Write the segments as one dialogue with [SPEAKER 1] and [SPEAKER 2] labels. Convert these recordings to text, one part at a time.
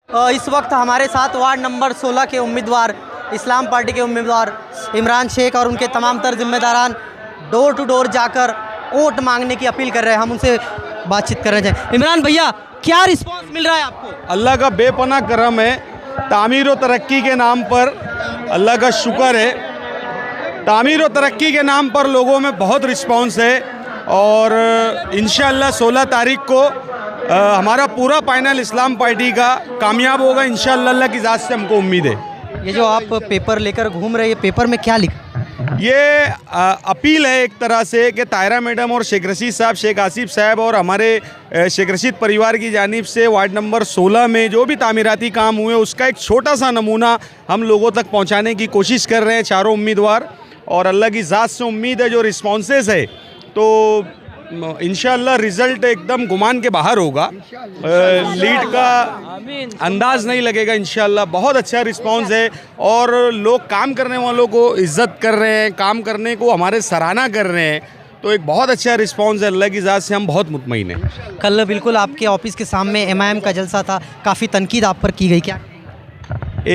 [SPEAKER 1] इस वक्त हमारे साथ वार्ड नंबर 16 के उम्मीदवार इस्लाम पार्टी के उम्मीदवार इमरान शेख और उनके तमाम तर जिम्मेदारान डोर टू डोर जाकर वोट मांगने की अपील कर रहे हैं। हम उनसे बातचीत कर रहे हैं। इमरान भैया, क्या रिस्पांस मिल रहा है आपको?
[SPEAKER 2] अल्लाह का बेपनाह करम है। तामीर और तरक्की के नाम पर अल्लाह का शुक्र है। तामीर और तरक्की के नाम पर लोगों में बहुत रिस्पांस है और इंशाअल्लाह 16 तारीख को हमारा पूरा पैनल इस्लाम पार्टी का कामयाब होगा इंशाअल्लाह। अल्लाह की ज़ात से हमको उम्मीद है।
[SPEAKER 1] ये जो आप पेपर लेकर घूम रहे हैं, पेपर में क्या लिखा?
[SPEAKER 2] ये अपील है एक तरह से कि तायरा मैडम और शेख रशीद साहब, शेख आसिफ साहब और हमारे शेख रशीद परिवार की जानिब से वार्ड नंबर 16 में जो भी तामीराती काम हुए उसका एक छोटा सा नमूना हम लोगों तक पहुंचाने की कोशिश कर रहे हैं चारों उम्मीदवार। और अल्लाह की ज़ात से उम्मीद है जो रिस्पॉन्सेस है तो इंशाअल्लाह रिज़ल्ट एकदम गुमान के बाहर होगा। लीड का अंदाज़ नहीं लगेगा इंशाअल्लाह। बहुत अच्छा रिस्पांस है और लोग काम करने वालों को इज़्ज़त कर रहे हैं, काम करने को हमारे सराहना कर रहे हैं। तो एक बहुत अच्छा रिस्पांस है। अल्लाह की ज़ात से हम बहुत मुतमईन हैं।
[SPEAKER 1] कल बिल्कुल आपके ऑफिस के सामने MIM का जलसा था, काफ़ी तनकीद आप पर की गई, क्या?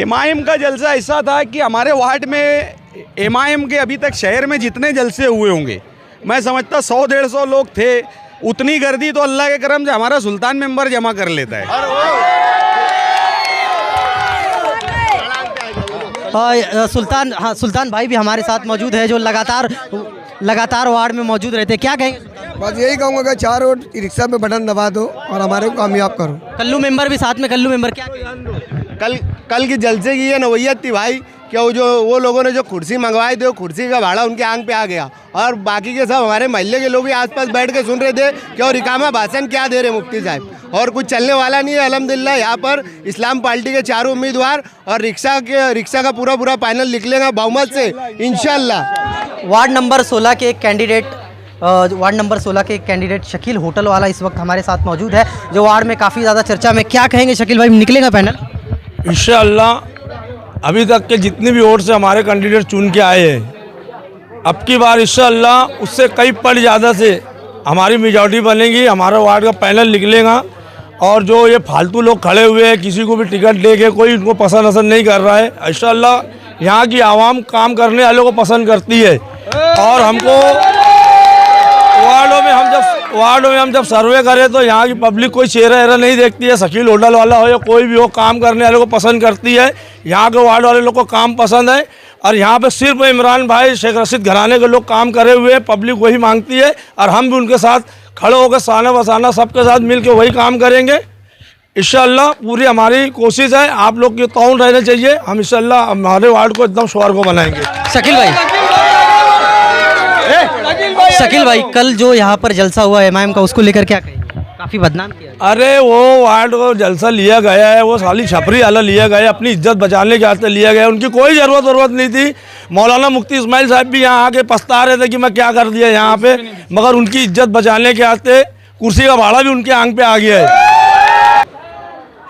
[SPEAKER 2] MIM का जलसा ऐसा था कि हमारे वार्ड में MIM के अभी तक शहर में जितने जलसे हुए होंगे मैं समझता 100-150 लोग थे। उतनी गर्दी तो अल्लाह के करम से हमारा सुल्तान मेंबर जमा कर लेता है।
[SPEAKER 1] सुल्तान भाई भी हमारे साथ मौजूद है जो लगातार वार्ड में मौजूद रहते हैं। क्या कहेंगे?
[SPEAKER 3] बस यही कहूँगा कि 4 वोट रिक्शा में बटन दबा दो और हमारे को कामयाब करो।
[SPEAKER 1] कल्लू मेंबर भी साथ में। कल्लू मेंबर क्या?
[SPEAKER 4] कल की जलसे की ये नवैयत थी भाई कि वो लोगों ने जो कुर्सी मंगवाई थी वो कुर्सी का भाड़ा उनके आंख पे आ गया और बाकी के सब हमारे महल्ले के लोग भी आसपास बैठ के सुन रहे थे कि और इकामा भाषण क्या दे रहे मुफ्ती साहब। और कुछ चलने वाला नहीं है। अल्हम्दुलिल्लाह यहाँ पर इस्लाम पार्टी के चारों उम्मीदवार और रिक्शा का पूरा पैनल निकलेगा बहुमत से इंशाअल्लाह।
[SPEAKER 1] वार्ड नंबर 16 के एक कैंडिडेट शकील होटल वाला इस वक्त हमारे साथ मौजूद है जो वार्ड में काफ़ी ज़्यादा चर्चा में। क्या कहेंगे शकील भाई, निकलेगा पैनल?
[SPEAKER 5] इंशाअल्लाह अभी तक के जितने भी वोट से हमारे कैंडिडेट चुन के आए हैं, अब की बार इंशाअल्लाह उससे कई पड़ ज़्यादा से हमारी मेजॉरिटी बनेगी। हमारा वार्ड का पैनल निकलेगा और जो ये फालतू लोग खड़े हुए हैं किसी को भी टिकट दे के कोई उनको पसंद नहीं कर रहा है। इंशाअल्लाह यहाँ की आवाम काम करने वालों को पसंद करती है और हमको वार्डों में हम जब सर्वे करें तो यहाँ की पब्लिक कोई चेहरा नहीं देखती है। शकील होटल वाला हो या कोई भी हो, काम करने वाले को पसंद करती है। यहाँ के वार्ड वाले लोग को काम पसंद है और यहाँ पे सिर्फ इमरान भाई शेख रशीद घराने के लोग काम करे हुए हैं। पब्लिक वही मांगती है और हम भी उनके साथ खड़े होकर साना बसाना सबके साथ मिल के वही काम करेंगे इंशाअल्लाह। पूरी हमारी कोशिश है, आप लोग की तौन रहना चाहिए। हम इंशाअल्लाह हमारे वार्ड को एकदम स्वर्ग को बनाएंगे।
[SPEAKER 1] शकील भाई कल जो यहाँ पर जलसा हुआ MIM का, उसको लेकर क्या कहें? काफ़ी बदनाम किया।
[SPEAKER 5] अरे वो वार्ड को जलसा लिया गया है, वो साली छपरी वाला लिया गया है, अपनी इज्जत बचाने के वास्ते लिया गया है। उनकी कोई ज़रूरत नहीं थी। मौलाना मुफ्ती इस्माइल साहब भी यहाँ आके पछता रहे थे कि मैं क्या कर दिया यहाँ पे, मगर उनकी इज्जत बचाने के वास्ते कुर्सी का भाड़ा भी उनके आंख पे आ गया है।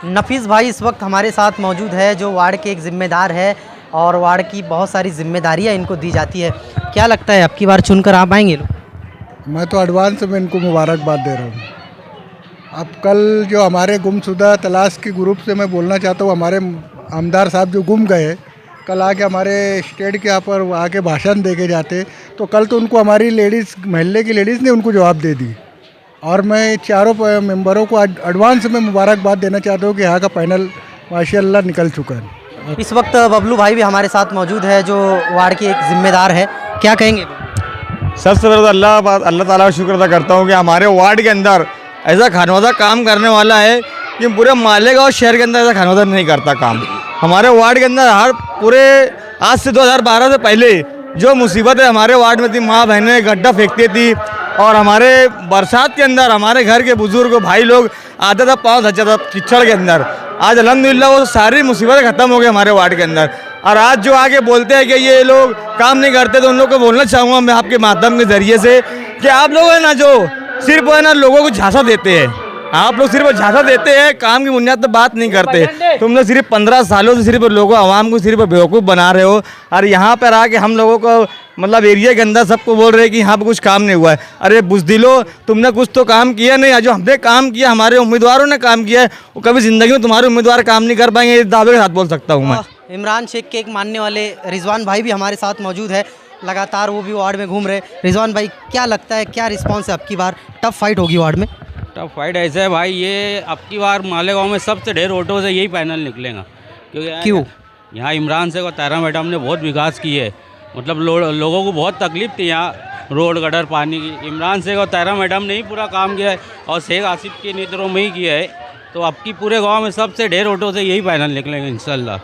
[SPEAKER 1] नफीस भाई इस वक्त हमारे साथ मौजूद है जो वार्ड के एक जिम्मेदार है और वार्ड की बहुत सारी जिम्मेदारियाँ इनको दी जाती है। क्या लगता है अब की बार चुनकर आप आएंगे?
[SPEAKER 3] मैं तो एडवांस में इनको मुबारकबाद दे रहा हूँ। अब कल जो हमारे गुमशुदा तलाश के ग्रुप से मैं बोलना चाहता हूँ, हमारे आमदार साहब जो गुम गए कल आके हमारे स्टेट के यहाँ पर आके भाषण दे के जाते तो कल तो उनको हमारी लेडीज़, महल्ले की लेडीज़ ने उनको जवाब दे दी। और मैं चारों मेंबरों को एडवांस में मुबारकबाद देना चाहता हूँ कि यहाँ का पैनल माशाअल्लाह निकल चुका है।
[SPEAKER 1] इस वक्त बबलू भाई भी हमारे साथ मौजूद है जो वार्ड के एक जिम्मेदार है। क्या कहेंगे?
[SPEAKER 6] सबसे पहले तो अल्लाह ताला का शुक्र अदा करता हूँ कि हमारे वार्ड के अंदर ऐसा खानवादा काम करने वाला है कि पूरे माले का और शहर के अंदर ऐसा खानवादा नहीं करता काम। हमारे वार्ड के अंदर आज से 2012 से पहले जो मुसीबतें हमारे वार्ड में थी, माँ बहनें गड्ढा फेंकती थी और हमारे बरसात के अंदर हमारे घर के बुजुर्ग भाई लोग आता था, पाँव धंचा था कीचड़ के अंदर। आज अल्हम्दुलिल्लाह वो सारी मुसीबतें ख़त्म हो गई हमारे वार्ड के अंदर। और आज जो आगे बोलते हैं कि ये लोग काम नहीं करते तो उन लोग को बोलना चाहूँगा मैं आपके माध्यम के ज़रिए से कि आप लोग है ना जो सिर्फ है ना लोगों को झांसा देते हैं। आप लोग सिर्फ झांसा देते हैं, काम की बुनियाद पर बात नहीं करते। तुम लोग सिर्फ 15 सालों से सिर्फ लोगों आवाम को सिर्फ बेवकूफ़ बना रहे हो और यहाँ पर आके हम लोगों को मतलब एरिया के अंदर सबको बोल रहे हैं कि यहाँ पे कुछ काम नहीं हुआ है। अरे बुज़दिलो, तुमने कुछ तो काम किया नहीं। जो हमने काम किया, हमारे उम्मीदवारों ने काम किया है, वो कभी ज़िंदगी में तुम्हारे उम्मीदवार काम नहीं कर पाएंगे, इस दावे के साथ बोल सकता हूँ मैं।
[SPEAKER 1] इमरान शेख के एक मानने वाले रिजवान भाई भी हमारे साथ मौजूद है, लगातार वो भी वार्ड में घूम रहे। रिजवान भाई, क्या लगता है, क्या रिस्पांस है? अब की बार टफ फाइट होगी वार्ड में?
[SPEAKER 7] टफ फाइट ऐसे है भाई, ये अब की बार मालेगांव में सबसे ढेर वोटों से यही पैनल निकलेगा।
[SPEAKER 1] क्यों?
[SPEAKER 7] यहाँ इमरान शेख और तायरा मैडम ने बहुत विकास किए है, मतलब लोगों को बहुत तकलीफ थी यहाँ रोड गटर पानी की। इमरान शेख और तायरा मैडम ने ही पूरा काम किया है और शेख आसिफ के नेतृत्व में ही किया है। तो अब की पूरे गांव में सबसे ढेर वोटों से यही पैनल निकलेंगे इंशाल्लाह।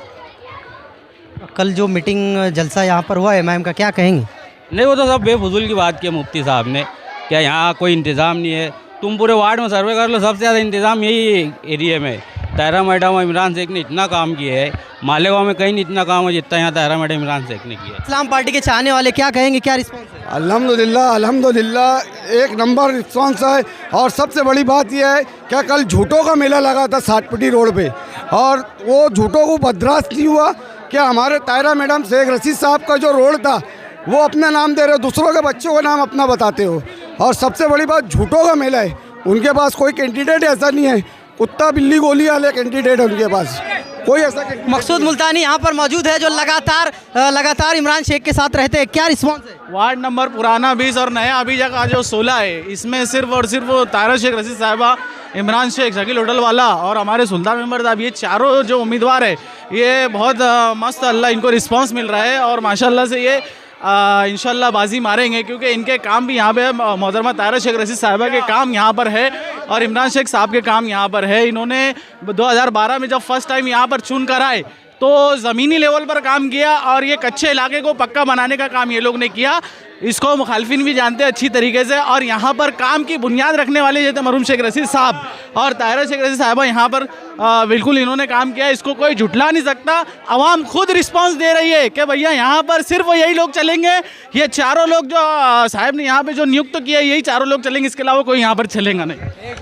[SPEAKER 1] कल जो मीटिंग जलसा यहाँ पर हुआ है एमआईएम का, क्या कहेंगे?
[SPEAKER 7] नहीं, वो तो सब बेफजूल की बात की है मुफ्ती साहब ने, क्या यहाँ कोई इंतज़ाम नहीं है। तुम पूरे वार्ड में सर्वे कर लो, सबसे ज़्यादा इंतज़ाम यही एरिया में। तायरा मैडम और इमरान शेख ने इतना काम किया है, मालेगांव में कहीं नहीं इतना काम है जितना यहाँ तायरा मैडम इमरान शेख ने किया है।
[SPEAKER 1] इस्लाम पार्टी के चाहने वाले क्या कहेंगे, क्या रिस्पॉन्स है?
[SPEAKER 8] अल्हम्दुलिल्लाह अल्हम्दुलिल्लाह, एक नंबर रिस्पॉन्स है। और सबसे बड़ी बात यह है क्या कल झूठों का मेला लगा था सातपटी रोड पे, और वो झूठों को बर्दाश्त नहीं हुआ। क्या हमारे तायरा मैडम शेख रशीद साहब का जो रोड था वो अपना नाम दे रहे हो, दूसरों के बच्चों का नाम अपना बताते हो। और सबसे बड़ी बात, झूठों का मेला है। उनके पास कोई कैंडिडेट ऐसा नहीं है, कुत्ता बिल्ली गोली वाले कैंडिडेट है उनके पास, कोई ऐसा कैंडिडेट।
[SPEAKER 1] मकसूद मुल्तानी यहाँ पर मौजूद है, जो लगातार इमरान शेख के साथ रहते हैं। क्या रिस्पॉन्स है?
[SPEAKER 9] वार्ड नंबर पुराना 20 और नया अभिजक का जो 16 है, इसमें सिर्फ और सिर्फ तायरा शेख रशीद साहिबा, इमरान शेख, शकील होटल वाला और हमारे सुल्तान मेंबर साहब, ये चारों जो उम्मीदवार है ये बहुत मस्त अल्लाह इनको रिस्पांस मिल रहा है। और माशाल्लाह से ये इंशाल्लाह बाजी मारेंगे, क्योंकि इनके काम भी यहाँ पे मोहतरमा तायरा शेख रशीद साहिबा के काम यहाँ पर है और इमरान शेख साहब के काम यहाँ पर है। इन्होंने 2012 में जब फर्स्ट टाइम यहाँ पर चुन कर आए तो ज़मीनी लेवल पर काम किया और ये कच्चे इलाके को पक्का बनाने का काम ये लोग ने किया। इसको मुखालफिन भी जानते हैं अच्छी तरीके से। और यहाँ पर काम की बुनियाद रखने वाले जैसे मरूम शेख रशीद साहब और तायरा शेख रशीद साहिबा यहाँ पर बिल्कुल इन्होंने काम किया, इसको कोई झुठला नहीं सकता। आवाम खुद रिस्पांस दे रही है कि भैया यहाँ पर सिर्फ यही लोग चलेंगे, ये चारों लोग जो साहब ने यहाँ पे जो नियुक्त किया यही चारों लोग चलेंगे, इसके अलावा कोई यहाँ पर चलेगा नहीं।